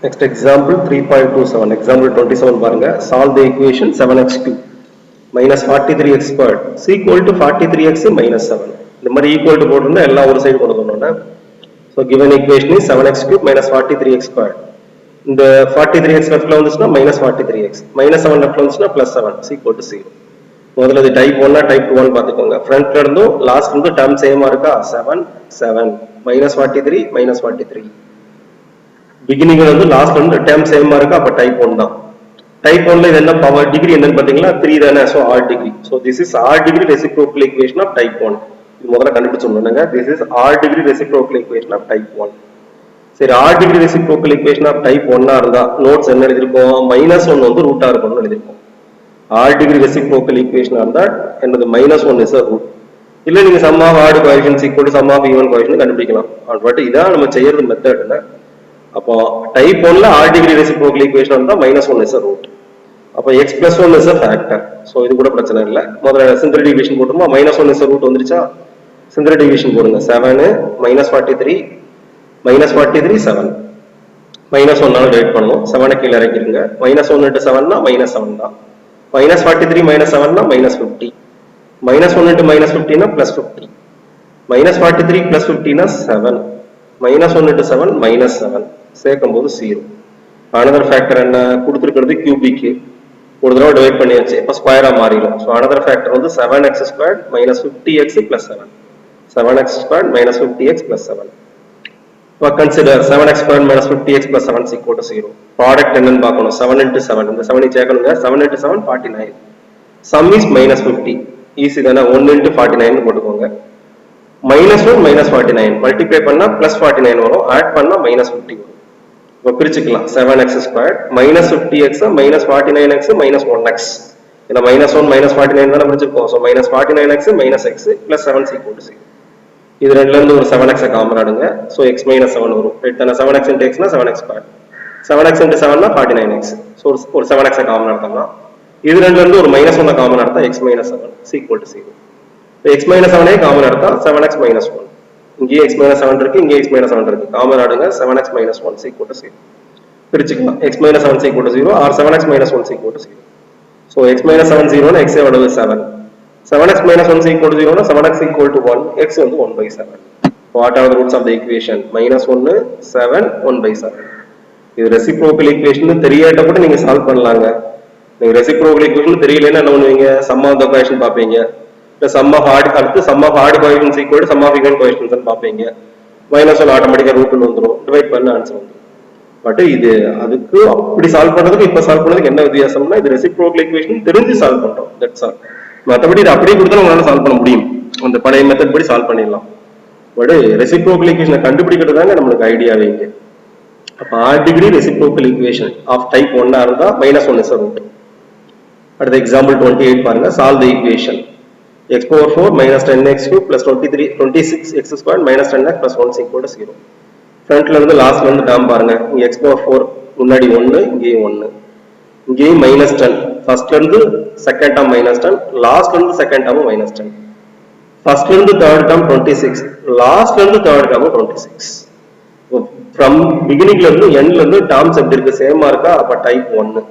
Next example 3.27. Example 27 பாருங்க. Solve the equation 7x cube minus 43x squared is equal to 43x minus 7. இந்த மாதிரி equal to போட்டுருந்தா எல்லாம் ஒரு side கொண்டு வரணும்னா. So given equation is 7x cube minus 43x squared. இந்த 43x லெஃப்ட்ல வந்துச்சுன்னா minus 43x. minus 7 லெஃப்ட்ல வந்துச்சுன்னா plus 7 is equal to 0. முதல்ல இது type 1 type 2 பார்த்துக்கோங்க. ஃப்ரண்ட்ல இருந்தும் லாஸ்ட் இருந்தும் டேர்ம் சேமா இருக்கா 7 7 minus 43 minus 43. beginning வந்து லாஸ்ட் வந்து டேர்ம் சேமா இருக்கா அப்ப டைப் 1 தான். டைப் 1ல இது என்ன பவர் டிகிரி என்னன்னு பாத்தீங்களா 3 தானே. So r degree. So this is r degree reciprocal equation of type 1. இது முதல்ல கண்டுபிடிச்சோம்னாங்க this is r degree reciprocal equation of type 1. சரி r degree reciprocal equation of type 1 ஆ இருந்தா நோட்ஸ் என்ன எழுதிருக்கோம் -1 வந்து ரூட்டா இருக்கும்னு எழுதிருக்கோம். r degree reciprocal equation ஆ இருந்தா என்னது -1 is a root. இல்ல நீங்க sum of r coefficients equal to sum of even coefficient கண்டுபிடிக்கலாம். பட் இதான் நம்ம செய்யறது மெத்தட்னா அப்போ type 1ல r degree reciprocal equation வந்தா -1 is a root. அப்போ x plus 1 is a factor. So இது கூட பிரச்சனை இல்ல. முதல்ல சிந்தரிக் டிவிஷன் போடுமா -1 is a root வந்துருச்சா. சிந்தரிக் டிவிஷன் போடுங்க 7 -43 -43 7 -1 நால டிவைட் பண்ணனும். 7 கீழ இறக்கிடுங்க. -1 into 7 னா -7 தான். -43 -7 னா -50. -1 into -50 னா +50. -43 plus 50 னா 7. -1 into 7 -7 சேர்க்கும்போது 0. another factor என்ன கொடுத்திருக்கிறது cubic. ஒரு தடவை டிவைட் பண்ணியாச்சு. இப்ப ஸ்கொயரா மாறிடும். சோ another factor வந்து 7x squared minus 50x plus 7. 7x squared minus 50x plus 7. இப்போ consider 7x squared minus 50x plus 7 is equal to 0. Product என்னன்னு பார்க்கணும். 7 into 7. இந்த 7 சேர்க்கணுங்க. 7 into 7 49. Sum is minus 50. Easy தானே. 1 into 49 போட்டுக்கோங்க. -1 -49 மல்டிப்ளை பண்ணா +49 வரும். Add பண்ணா -50 வரும். இப்போ பிரிச்சுக்கலாம். 7x squared -50x -49x -1x. ஏன்னா -1 -49 தான பிரிச்சிருக்கோம். So -49x -x + 7 = 0. இது ரெண்டுல இருந்து ஒரு 7x காமன் எடுங்க. சோ x - 7 வரும். ரைட் தான. 7x * x னா 7x squared. 7x * 7 னா 49x. சோ ஒரு 7x காமன் எடுத்தோம்னா இது ரெண்டுல இருந்து ஒரு -1 காமன் எடுத்தா x - 7 = 0. x - 7 காமன் எடுத்தா 7x - 1. இங்கே x - 7 இருக்கு, இங்கே x - 7 இருக்கு. காமன் எடுங்க 7x - 1 = 0. பிரிச்சுக்கலாம். x - 7 = 0 or 7x - 1 = 0. So x - 7 0 னா x எவ்வளவு 7. 7x - 1 = 0 னா 7x = 1, x வந்து 1/7. What are the roots of the equation? -1 7 1/7. இது ரெசிப்ரோக்கல் ஈக்குவேஷன் தெரியாட்ட கூட நீங்க சால்வ் பண்ணலாங்க. நீங்க ரெசிப்ரோக்கல் ஈக்குவேஷன் தெரியலன்னா என்ன பண்ணுவீங்க? சம் ஆஃப் தி கோஎஃபிஷியன்ட் பாப்பீங்க. இல்ல sum of odd அடுத்து sum of odd coefficients equal to sum of even coefficients ன்னு பாப்பீங்க. -1 ஆட்டோமேட்டிக்கா ரூட்ல வந்துரும். டிவைட் பண்ண ஆன்சர் வந்துரும். பட் இது அதுக்கு அப்படி சால்வ் பண்றதுக்கு இப்ப சால்வ் பண்ணதுக்கு என்ன வித்தியாசம்னா இது ரெசிப்ரோக்கல் ஈக்குவேஷன் தெரிஞ்சு சால்வ் பண்றோம். That's all. மத்தபடி இது அப்படியே கொடுத்தா உங்களால சால்வ் பண்ண முடியும். அந்த பழைய மெத்தட் படி சால்வ் பண்ணிடலாம். பட் ரெசிப்ரோக்கல் ஈக்குவேஷனை கண்டுபிடிக்கிறது தாங்க நம்மளுக்கு ஐடியாவே இங்க. அப்ப r degree reciprocal equation of type 1 ஆ இருந்தா -1 is a root. அடுத்த எக்ஸாம்பிள் 28 பாருங்க. solve the equation x power 4 minus 10x cube plus 26x squared minus 10x plus 1 is equal to 0. ஃப்ரண்ட்ல இருந்து லாஸ்ட்ல இருந்து டேர்ம் பாருங்க. இங்க x power 4 முன்னாடி 1, இங்கேயும் 1. இங்கேயும் -10. ஃபர்ஸ்ட்ல இருந்து செகண்ட் டேர்ம் -10, லாஸ்ட்ல இருந்து செகண்ட் டேர்ம் -10. ஃபர்ஸ்ட்ல இருந்து தேர்ட் டேர்ம் 26, லாஸ்ட்ல இருந்து தேர்ட் டேர்ம் 26. ஃப்ரம் பிகினிங்ல இருந்து எண்ட்ல இருந்து டேர்ம்ஸ் எப்படி இருக்கு? சேமா இருக்கா? அப்ப டைப் 1.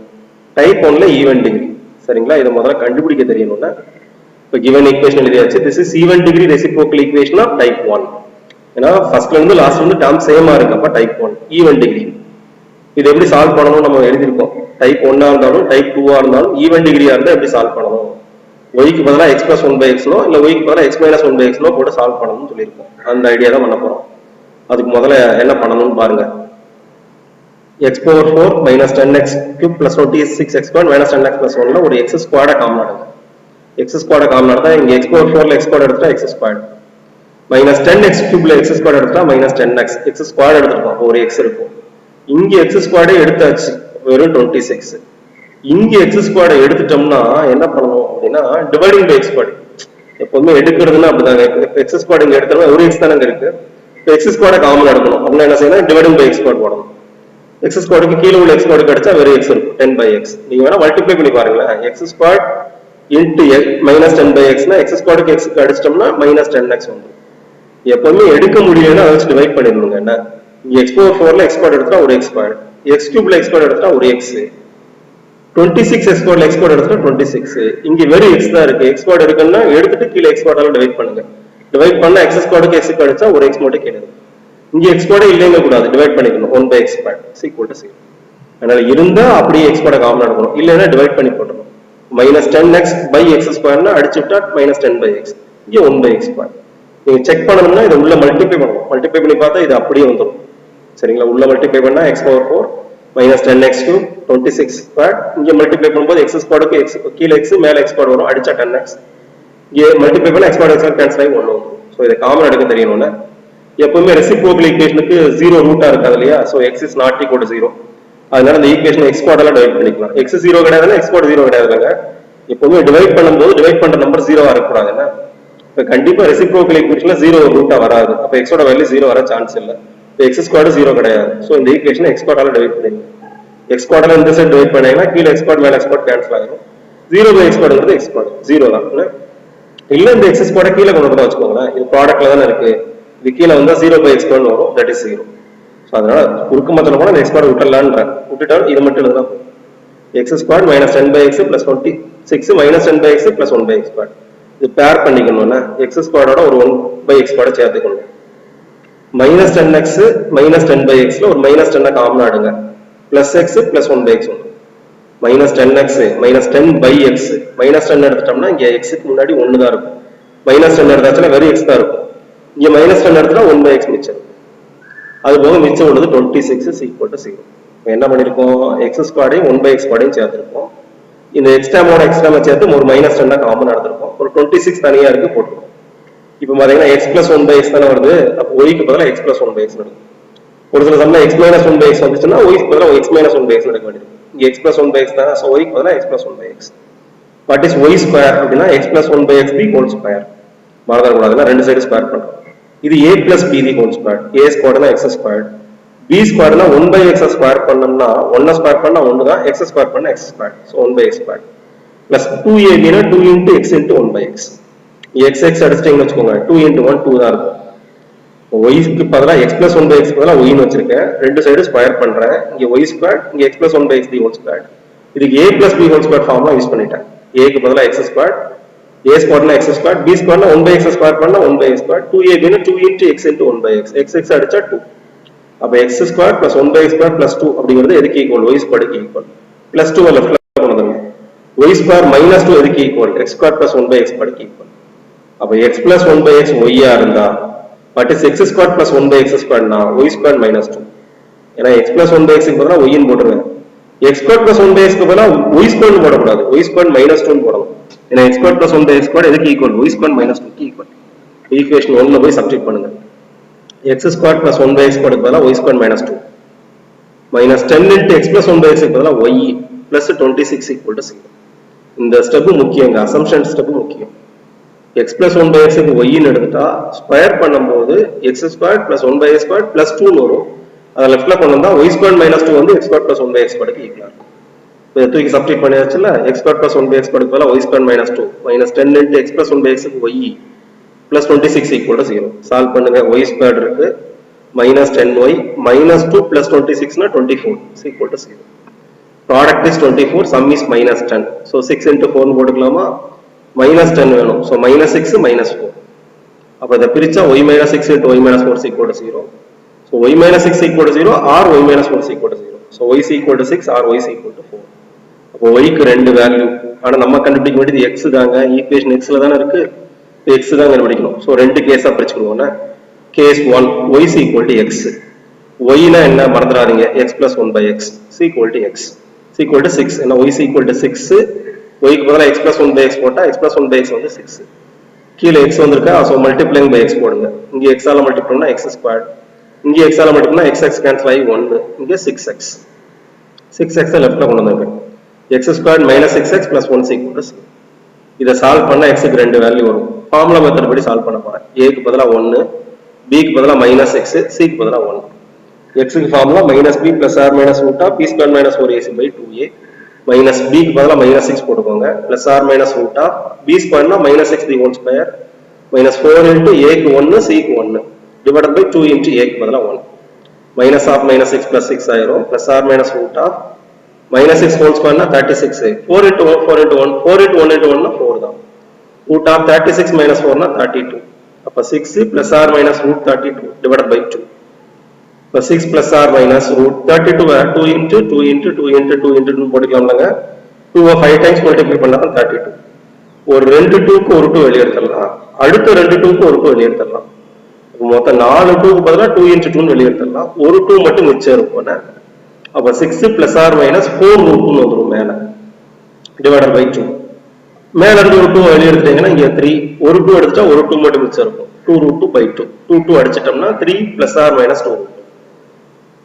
டைப் 1ல ஈவன் டிகிரி. சரிங்களா? இத முதல்ல கண்டுபிடிக்க தெரியணும்னா இப்போ given equation எழுதியாச்சு. this is even degree reciprocal equation of type 1. ஏன்னா ஃபர்ஸ்ட்ல இருந்து லாஸ்ட்ல இருந்து டேர்ம் சேமா இருக்கு. அப்ப டைப் 1 ஈவன் டிகிரி. இது எப்படி சால்வ் பண்ணனும் நம்ம எழுதிருக்கோம். டைப் 1 ஆ இருந்தாலும் டைப் 2 ஆ இருந்தாலும் ஈவன் டிகிரியா இருந்தா எப்படி சால்வ் பண்ணனும்? y க்கு பதிலா x + 1/x நோ இல்ல y க்கு பதிலா x - 1/x நோ போட்டு சால்வ் பண்ணனும்னு சொல்லிருக்கோம். அந்த ஐடியா தான் பண்ணப் போறோம். அதுக்கு முதல்ல என்ன பண்ணனும்னு பாருங்க. x power 4 minus 10x cube plus 26x squared minus 10x plus 1 ல ஒரு x ஸ்கொயர்ட் காமன் எடுங்க. x ஸ்கொயர்ட் காமன் எடுத்தா இங்க x power 4 ல x ஸ்கொயர்ட் எடுத்தா x squared minus 10x cube ல x ஸ்கொயர்ட் எடுத்தா minus 10x x ஸ்கொயர்ட் எடுத்துட்டோம். ஒரு x இருக்கும். இங்க x ஸ்கொயர்டே எடுத்தாச்சு. வெறும் 26. இங்க x ஸ்கொயர்ட் எடுத்துட்டோம்னா என்ன பண்ணனும் அப்படினா டிவைடிங் பை x ஸ்கொயர்ட். எப்பவுமே எடுக்கிறதுனா அப்படிதாங்க. x ஸ்கொயர்ட் இங்க எடுத்தா ஒரு x தானங்க இருக்கு. x ஸ்கொயர்ட் காமன் எடுக்கணும். அப்படினா என்ன செய்யணும்? டிவைடிங் பை x ஸ்கொயர்ட் போடணும். x ஸ்கொயருக்கு கீழ உள்ள x ஸ்கொயர் கிடைச்சா வெறும் x இருக்கும். 10/x. நீங்க வேணா மல்டிப்ளை பண்ணி பாருங்க. x ஸ்கொயர் into -10/x னா x ஸ்கொயருக்கு x அடிச்சிட்டோம்னா -10x வந்துரும். எப்பவுமே எடுக்க முடியலனா அதை வச்சு டிவைட் பண்ணிடணுங்க. என்ன இங்க x power 4 ல x ஸ்கொயர் எடுத்தா ஒரு x square. x cube x square எடுத்தா ஒரு x 26 x square x square எடுத்தா 26 இங்க வெறும் x தான் இருக்கு x square இருக்குன்னா எடுத்துட்டு கீழ x square ஆல டிவைட் பண்ணுங்க டிவைட் பண்ணா x square க்கு x கிடைச்சா ஒரு x மட்டும் கீழ இருக்கு இங்க x square இல்லைங்க கூடாது டிவைட் பண்ணிக்கணும் 1 by x square is equal to 0 அதனால இருந்தா அப்படியே x square காமன் எடுக்கணும் இல்லனா டிவைட் பண்ணி போடணும் -10x by x square னா அடிச்சிட்டா -10 by x இங்க 1 by x square நீங்க செக் பண்ணனும்னா இத உள்ள மல்டிப்ளை பண்ணனும் மல்டிப்ளை பண்ணி பார்த்தா இது அப்படியே வந்துரும் சரிங்களா உள்ள மல்டிப்ளை பண்ணா x power 4 -10x cube 26 square இங்க மல்டிப்ளை பண்ணும்போது x square க்கு x கீழ x மேல x square வரும் அடிச்சா 10x இங்க மல்டிப்ளை பண்ணா x square கேன்சல் ஆகி 1 வரும் சோ இத காமன் எடுக்க தெரியணும்ல எப்பவுமே ரெசிப்ரோக்கல் ஈக்குவேஷனுக்கு 0 ரூட்டா இருக்காது இல்லையா so x is not equal to 0 அதனால இந்த ஈக்குவேஷனை x ஸ்குவார்ட்ல டிவைட் பண்ணிக்கலாம் x 0 கிடையாதுன்னா x ஸ்குவார்ட் 0 கிடையாதுங்க எப்பவுமே டிவைட் பண்ணும்போது டிவைட் பண்ற நம்பர் 0 ஆ இருக்க கூடாதுன்னா இப்ப கண்டிப்பா ரெசிப்ரோக்கல் ஈக்குவேஷன்ல 0 ரூட்டா வராது அப்ப x ஓட வேல்யூ 0 வர சான்ஸ் இல்ல x ஸ்குவார்ட் 0 கிடையாது சோ இந்த ஈக்குவேஷனை x ஸ்குவார்ட்ல டிவைட் பண்ணிக்கலாம் x ஸ்குவார்ட்ல இந்த சைடு டிவைட் பண்ணீங்கன்னா கீழ x ஸ்குவார்ட் மேல x ஸ்குவார்ட் கேன்சல் ஆகும் 0 by x ஸ்குவார்ட்ங்கிறது x ஸ்குவார்ட் 0 தான் இல்ல இந்த x ஸ்குவார்ட் கீழ கொண்டு வந்து வச்சுக்கோங்க இது ப்ராடக்ட்ல தான இருக்கு இது கீழ வந்தா 0 by x ஸ்குவார்ட் வரும் தட் இஸ் 0 சோ அதனால குறுக்கு மத்தல போனா x ஸ்குவார்ட் விட்டுட்டா இது மட்டும் எழுதலாம் x squad -10 by x plus 26 -10 by x plus 1 by x squad இது பேர் பண்ணிக்கணும்னா x ஸ்குவார்டோட ஒரு 1 by x ஸ்குவார்ட் சேர்த்துக்கணும் -10x -10 by x ல ஒரு -10 காமன் ஆடுங்க plus x plus 1 by x -10x -10 by x -10 எடுத்துட்டோம்னா இங்க x க்கு முன்னாடி 1 தான் இருக்கும் -10 எடுத்தாச்சுனா வெறும் x தான் இருக்கும் இங்க -10 எடுத்தா 1 by x மிச்சம் அது போக மிச்சம் உள்ளது 26 is equal to 0 என்ன பண்ணிருக்கோம் x squad 1 by x squad சேர்த்திருக்கோம் இந்த x டேமோட x டேம் சேர்த்து ஒரு -10 காமன் எடுத்துறோம் ஒரு 26 தனியா இருக்கு போட்டுறோம் இப்போ பாத்தீங்கன்னா x plus 1 by x தான வருது அப்ப y க்கு பதிலா x plus 1 by x நடக்கும் ஒரு சில சமயம் x minus 1 by x வந்துச்சுன்னா y க்கு பதிலா x minus 1 by x நடக்க வேண்டியது இங்க x plus 1 by x தான சோ y க்கு பதிலா x plus 1 by x what is y square அப்படினா x plus 1 by x the whole square மறந்துட கூடாதுல ரெண்டு சைடு ஸ்கொயர் பண்றோம் இது a plus b the whole square a squared னா x squared b squared னா 1 by x square பண்ணோம்னா 1 square பண்ணா 1 தான் x ஸ்கொயர் பண்ணா x squared so 1 by x squared plus 2ab னா 2 into x into 1 by x x x அடிச்சிட்டீங்கன்னு வெச்சுக்கோங்க 2 into 1 2 தான் இருக்கும் y க்கு பதிலா x plus 1 by x பதிலா y ன்னு வச்சிருக்கேன் ரெண்டு சைடு ஸ்கொயர் பண்றேன் இங்க y squared இங்க x plus 1 by x the whole squared இதுக்கு a plus b whole square formula use பண்ணிட்டேன் a க்கு பதிலா x squared a squared னா x squared b squared னா 1 by x ஸ்கொயர் பண்ணா 1 by x squared 2ab னா 2 into x into 1 by x x x அடிச்சா 2 அப்ப x squared plus 1 by x squared plus 2 அப்படிங்கிறது எதுக்கு ஈக்குவல் y squared க்கு equal plus 2 லெஃப்ட்ல கொண்டு வந்துருங்க y squared minus 2 எதுக்கு equal x squared plus 1 by x squared க்கு ஈக்குவல் அப்ப x plus 1 by x y ஆ இருந்தா what is x squared plus 1 by x squared னா y squared minus 2 ஏனா x plus 1 by x க்கு பதிலா y ன்னு போடுங்க x squared plus 1 by x க்கு பதிலா y squared ன்னு போடக்கூடாது y squared minus 2 ன்னு போடணும் ஏனா x squared plus 1 by x squared எதுக்கு ஈக்குவல் y squared minus 2 க்கு ஈக்குவல் ஈக்குவேஷன் 1 ல போய் சப்ஸ்டிட்யூட் பண்ணுங்க x squared plus 1 by x squared க்கு பதிலா y squared minus 2 minus 10 into x plus 1 by x க்கு பதிலா y plus 26 equal to 0 இந்த ஸ்டெப் முக்கியங்க அசம்ப்ஷன் ஸ்டெப் முக்கியம் x plus 1 by x க்கு y ன்னு எடுத்துட்டா ஸ்கொயர் பண்ணும்போது x squared plus 1 by x squared plus 2 ன்னு வரும் அத லெஃப்ட்ல கொண்டு வந்தா y squared minus 2 வந்து x squared plus 1 by x squared க்கு ஈக்குவலா இருக்கும் இத தூக்கி substitute பண்ணியாச்சுல x squared plus 1 by x squared க்கு பதிலா y squared minus 2 minus 10 into x plus 1 by x க்கு y plus 26 equal to 0 solve பண்ணுங்க y squared இருக்கு minus 10y minus 2 plus 26 னா 24 is equal to 0 product is 24 sum is minus 10 so 6 into 4 ன்னு போட்டுக்கலாமா minus 10 வேணும் so minus 6 minus 4 அப்ப இத பிரிச்சா y minus 6 into y minus 4 is equal to 0 so y minus 6 equal to 0 or y minus 4 is equal to 0 so y is equal to 6 or y is equal to 4 அப்ப y க்கு ரெண்டு value ஆனா நம்ம கண்டுபிடிக்க வேண்டியது x தாங்க equation x ல தான இருக்கு x தான் கண்டுபிடிக்கணும் சோ ரெண்டு கேஸா பிரிச்சுக்குவோம்னா case 1 y is equal to x y னா என்ன மறந்துடாதீங்க x plus 1 by x is equal to x is equal to 6 என்ன y is equal to 6 y க்கு பதிலா x plus 1 by x போட்டா x plus 1 by x வந்து 6 கீழ x வந்திருக்கா சோ மல்டிப்ளைங் by x போடுங்க இங்க x ஆல மல்டிப்ளை பண்ணா x ஸ்கொயர்ட் இங்க x ஆல மல்டிப்ளை பண்ணா x கேன்சல் ஆகி 1 இங்க 6x 6x லெஃப்ட்ல கொண்டு வந்திருக்கேன் x squared minus 6x plus 1 is equal to 0 இத சால்வ் பண்ணா x க்கு ரெண்டு வேல்யூ வரும் ஃபார்முலா மெத்தட் படி சால்வ் பண்ண போறேன் a க்கு பதிலா 1 b க்கு பதிலா minus x c க்கு பதிலா 1 x க்கு formula minus b plus r minus root of b squared minus 4ac by 2a minus b க்கு பதிலா minus 6 போட்டுக்கோங்க plus r minus root of b squared னா minus x the whole square minus 4 into a க்கு 1 c க்கு 1 divided by 2 into a க்கு பதிலா 1 minus of minus 6 plus 6 ஆயிரும் plus or minus root of minus 6 whole square னா 36 4 into 1 4 into 1 4 into 1 into 1 னா 4 தான் root of 36 minus 4 னா 32 அப்ப 6 plus or minus root 32 divided by 2 இப்ப 6 plus or minus root 32 2 into 2 into 2 into 2 into 2 போட்டுக்கலாம்லங்க 2 5 times multiply பண்ணா 32 ஒரு ரெண்டு 2 க்கு ஒரு 2 வெளிய எடுத்துடலாம் அடுத்த ரெண்டு 2 க்கு ஒரு 2 வெளிய எடுத்துடலாம் மொத்தம் 4 2 க்கு பதிலா 2 into 2 வெளிய எடுத்துடலாம் ஒரு 2 மட்டும் மிச்சம் இருக்கும் அப்ப 6 plus or minus 4 root 2 வந்துரும் மேல divided by 2 மேல இருந்து ஒரு 2 வெளிய எடுத்தீங்கன்னா இங்க 3 ஒரு 2 எடுத்தா ஒரு 2 மட்டும் மிச்சம் இருக்கும் 2 root 2 by 2 2 2 அடிச்சிட்டோம்னா 3 plus or minus 2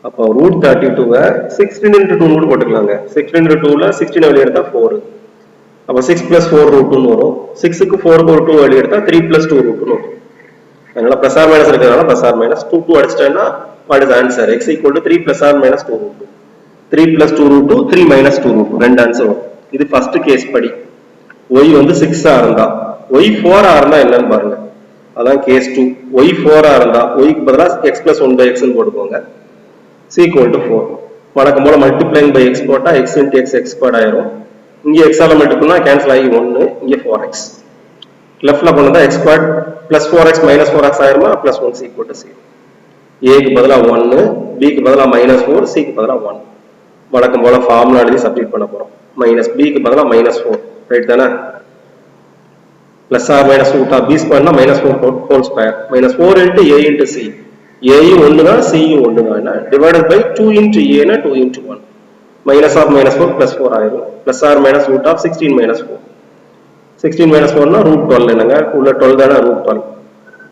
அப்ப root 32 வை 16 into 2 னு போட்டுக்கலாங்க 16 into 2 ல 16 வெளிய எடுத்தா 4 அப்ப 6 plus 4 root 2 னு வரும் 6 க்கு 4 க்கு ஒரு 2 வெளிய எடுத்தா 3 plus 2 root 2 னு வரும் அதனால plus or minus இருக்குறதால plus or minus 2 2 அடிச்சிட்டேன்னா what is the answer x equal to 3 plus or minus 2 root 2 3 plus 2 root 2 3 minus 2 root 2 ரெண்டு ஆன்சர் வரும் இது ஃபர்ஸ்ட் கேஸ் படி y வந்து 6 ஆ இருந்தா y 4 ஆ இருந்தா என்னன்னு பாருங்க அதான் கேஸ் 2 y 4 ஆ இருந்தா y க்கு பதிலா x plus 1 by x ன்னு போட்டுக்கோங்க c equal to 4 வழக்கம் போல multiplying by x போட்டா x into x x squared ஆயிரும் இங்க x ஆல மல்டிப்ளை பண்ணா கேன்சல் ஆகி 1 இங்க 4x லெஃப்ட்ல கொண்டா x squared plus 4x minus 4x ஆயிருமா plus 1 c equal to 0 a க்கு பதிலா 1 b க்கு பதிலா minus 4 c க்கு பதிலா 1 வழக்கம் போல ஃபார்முலா எழுதி சப்ஸ்டிட்யூட் பண்ண போறோம் minus b க்கு பதிலா minus 4 ரைட் தானே plus or minus root of b square னா minus 4 whole square minus 4 into a into c a யும் 1 தான் c யும் 1 தான் divided by 2 into a னா 2 into 1 minus of minus 4 plus 4 ஆயிரும் plus or minus root of 16 minus 4 16 minus 4 னா root 12 என்னங்க உள்ள 12 தான root 12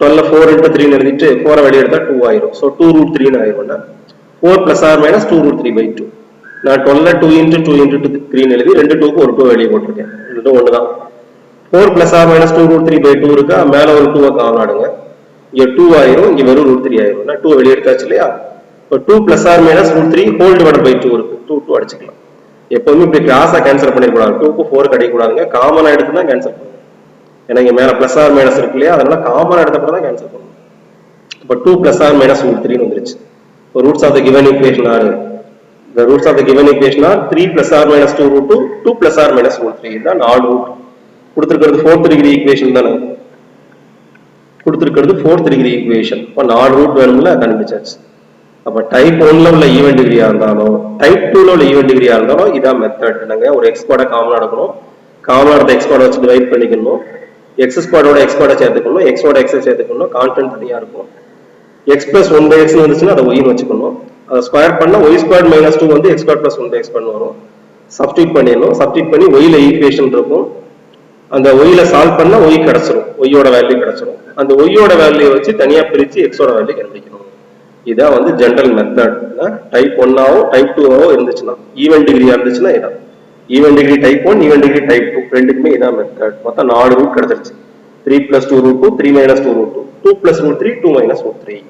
12 ல 4 into 3 னு எழுதிட்டு 4 வெளிய எடுத்தா 2 ஆயிரும் so 2 root 3 னு ஆயிரும்னா 4 plus or minus 2 root 3 by 2 நான் 12 ல 2 into 2 into 3 னு எழுதி ரெண்டு 2 க்கு ஒரு 2 வெளிய போட்டுருக்கேன் இது ஒண்ணு தான் 4 plus or minus 2 root 3 by 2 இருக்கா மேல ஒரு 2 காமன் ஆடுங்க இங்க 2 ஆயிரும் இங்க வெறும் root 3 ஆயிரும் நான் 2 வெளிய எடுத்தாச்சு இல்லையா இப்போ 2 plus or minus root 3 whole divided by 2 இருக்கு 2 2 அடிச்சுக்கலாம் எப்பவுமே இப்படி கிராஸா கேன்சல் பண்ணிட கூடாது 2 க்கு 4 கடிக்க கூடாதுங்க காமனா எடுத்து தான் கேன்சல் பண்ணணும் ஏன்னா இங்க மேல plus or minus இருக்கு இல்லையா அதனால காமனா எடுத்தப்ப தான் கேன்சல் பண்ணணும் அப்ப 2 plus or minus root 3 னு வந்துருச்சு இப்போ roots of the given equation are the roots of the given equation are 3 plus or minus 2 root 2 2 plus or minus root 3 இதான் நாலு ரூட் கொடுத்திருக்கிறது 4th degree equation தானே கொடுத்திருக்கிறது 4th degree equation அப்ப நாலு ரூட் வேணும்ல கண்டுபிடிச்சாச்சு அப்ப டைப் 1 ல உள்ள ஈவன் டிகிரியா இருந்தாலும் டைப் 2 ல உள்ள ஈவன் டிகிரியா இருந்தாலும் இதான் மெத்தட் நாங்க ஒரு x ஸ்குவார்ட் காமனா எடுக்கணும் காமனா எடுத்த x ஸ்குவார்ட் வச்சு டிவைட் பண்ணிக்கணும் x ஸ்குவார்டோட x ஸ்குவார்ட் சேர்த்துக்கணும் x ஓட x சேர்த்துக்கணும் கான்ஸ்டன்ட் தனியா இருக்கும் x plus 1 by x னு வந்துச்சுனா அத y னு வெச்சுக்கணும் அத ஸ்கொயர் பண்ணா y squared minus 2 வந்து x squared plus 1 by x பண்ண வரும் சப்ஸ்டிட்யூட் பண்ணிடணும் சப்ஸ்டிட்யூட் பண்ணி y ல ஈக்குவேஷன் இருக்கும் அந்த y ல சால்வ் பண்ணா y கிடைச்சிரும் y ஓட வேல்யூ கிடைச்சிரும் அந்த y ஓட வேல்யூ வச்சு தனியா பிரிச்சு x ஓட வேல்யூ கண்டுபிடிக்கணும் இதான் வந்து ஜெனரல் மெத்தட் டைப் 1 ஆவோ டைப் 2 ஆவோ இருந்துச்சுனா ஈவன் டிகிரியா இருந்துச்சுனா இதான் even degree type 1 even degree type 2 ரெண்டுக்குமே இதான் மெத்தட் மொத்தம் 4 ரூட் கிடைச்சிருச்சு 3 plus 2 root 2 3 minus 2 root 2 2 plus root 3 2 minus root 3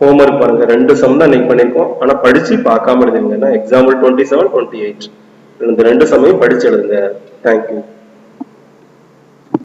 homework பாருங்க ரெண்டு சம் தான் இன்னைக்கு பண்ணிருக்கோம் ஆனா படிச்சு பார்க்காம எழுதுங்க எக்ஸாம்பிள் 27 28 இந்த ரெண்டு சம்மையும் படிச்சு எழுதுங்க. Thank you.